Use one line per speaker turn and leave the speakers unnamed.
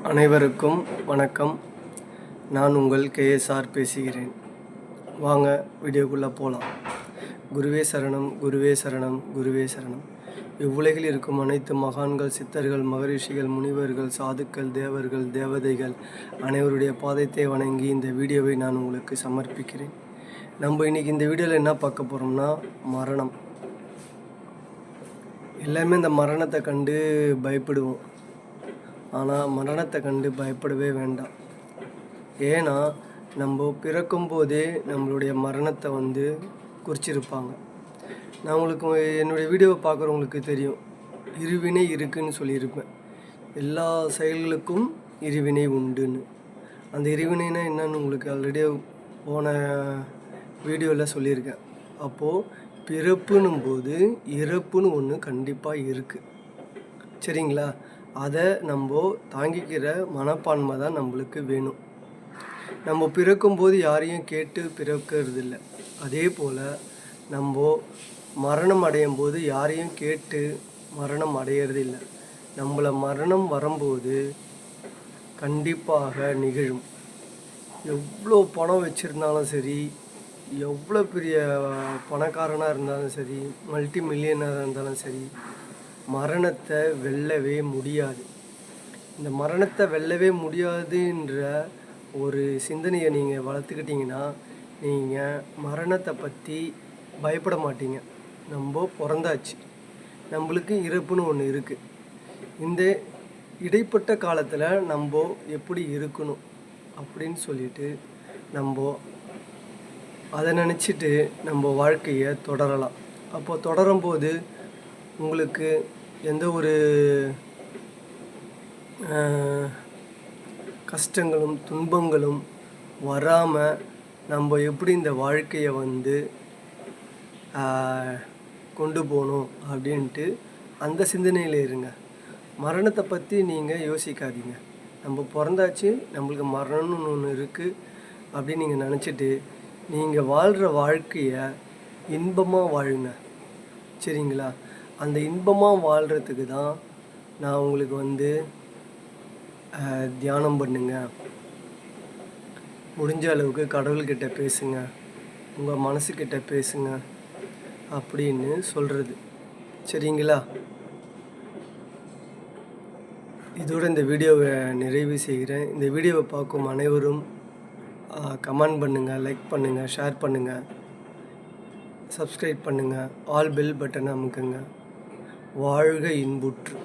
அனைவருக்கும் வணக்கம். நான் உங்கள் கேஎஸ்ஆர் பேசுகிறேன். வாங்க வீடியோக்குள்ளே போகலாம். குருவே சரணம், குருவே சரணம், குருவே சரணம். இவ்வுலகில் இருக்கும் அனைத்து மகான்கள், சித்தர்கள், மகரிஷிகள், முனிவர்கள், சாதுக்கள், தேவர்கள், தேவதைகள் அனைவருடைய பாதத்தை வணங்கி இந்த வீடியோவை நான் உங்களுக்கு சமர்ப்பிக்கிறேன். நம்ம இன்றைக்கி இந்த வீடியோவில் என்ன பார்க்க போகிறோம்னா, மரணம். எல்லாமே இந்த மரணத்தை கண்டு பயப்படுவோம். ஆனால் மரணத்தை கண்டு பயப்படவே வேண்டாம். ஏன்னா நம்ம பிறக்கும்போதே நம்மளுடைய மரணத்தை குறிச்சிருப்பாங்க. நான் உங்களுக்கு என்னுடைய வீடியோவை பார்க்குறவங்களுக்கு தெரியும், இருவினை இருக்குதுன்னு சொல்லியிருப்பேன். எல்லா செயல்களுக்கும் இருவினை உண்டுன்னு. அந்த இருவினைனா என்னன்னு உங்களுக்கு ஆல்ரெடி போன வீடியோவில் சொல்லியிருக்கேன். அப்போது பிறப்புன்னும் போது இறப்புன்னு ஒன்று கண்டிப்பாக இருக்குது. சரிங்களா? அதை நம்ம தாங்கிக்கிற மனப்பான்மை தான் நம்மளுக்கு வேணும். நம்ம பிறக்கும்போது யாரையும் கேட்டு பிறக்கிறது இல்லை. அதே போல் நம்ம மரணம் அடையும் போது யாரையும் கேட்டு மரணம் அடையிறது இல்லை. நம்மளை மரணம் வரும்போது கண்டிப்பாக நிகழும். எவ்வளோ பணம் வச்சுருந்தாலும் சரி, எவ்வளோ பெரிய பணக்காரனாக இருந்தாலும் சரி, மல்டி மில்லியனராக இருந்தாலும் சரி, மரணத்தை வெல்லவே முடியாது. இந்த மரணத்தை வெல்லவே முடியாதுன்ற ஒரு சிந்தனையை நீங்கள் வளர்த்துக்கிட்டிங்கன்னா நீங்கள் மரணத்தை பற்றி பயப்பட மாட்டீங்க. நம்ம பிறந்தாச்சு, நம்மளுக்கு இறப்புன்னு ஒன்று இருக்குது. இந்த இடைப்பட்ட காலத்தில் நம்ம எப்படி இருக்கணும் அப்படின்னு சொல்லிட்டு நம்ம அதை நினச்சிட்டு நம்ம வாழ்க்கையை தொடரலாம். அப்போ தொடரும்போது உங்களுக்கு எந்த ஒரு கஷ்டங்களும் துன்பங்களும் வராமல் நம்ம எப்படி இந்த வாழ்க்கையை கொண்டு போகணும் அப்படின்ட்டு அந்த சிந்தனையில் இருங்க. மரணத்தை பற்றி நீங்கள் யோசிக்காதீங்க. நம்ம பிறந்தாச்சு, நம்மளுக்கு மரணம்னு ஒன்று இருக்குது அப்படின்னு நீங்கள் நினச்சிட்டு நீங்கள் வாழ்கிற வாழ்க்கையை இன்பமாக வாழுங்க. சரிங்களா? அந்த இன்பமாக வாழ்கிறதுக்கு தான் நான் உங்களுக்கு தியானம் பண்ணுங்க, முடிஞ்ச அளவுக்கு கடவுள்கிட்ட பேசுங்க, உங்கள் மனசுக்கிட்ட பேசுங்க அப்படின்னு சொல்கிறது. சரிங்களா? இதோடு இந்த வீடியோவை நிறைவு செய்கிறேன். இந்த வீடியோவை பார்க்கும் அனைவரும் கமெண்ட் பண்ணுங்கள், லைக் பண்ணுங்கள், ஷேர் பண்ணுங்கள், சப்ஸ்கிரைப் பண்ணுங்கள், ஆல் பெல் பட்டனை அமுக்குங்க. வாழ்க இன்புற்று.